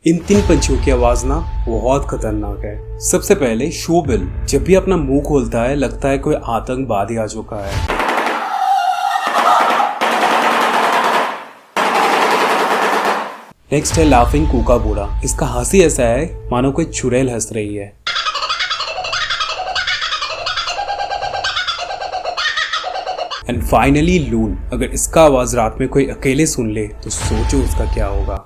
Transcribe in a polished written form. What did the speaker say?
इन 3 पंछियों की आवाज ना बहुत खतरनाक है। सबसे पहले शोबिल जब भी अपना मुंह खोलता है लगता है कोई आतंकवादी आ चुका है। नेक्स्ट है लाफिंग कूकाबूरा। इसका हंसी ऐसा है मानो कोई चुड़ैल हंस रही है। एंड फाइनली लून। अगर इसका आवाज रात में कोई अकेले सुन ले तो सोचो उसका क्या होगा।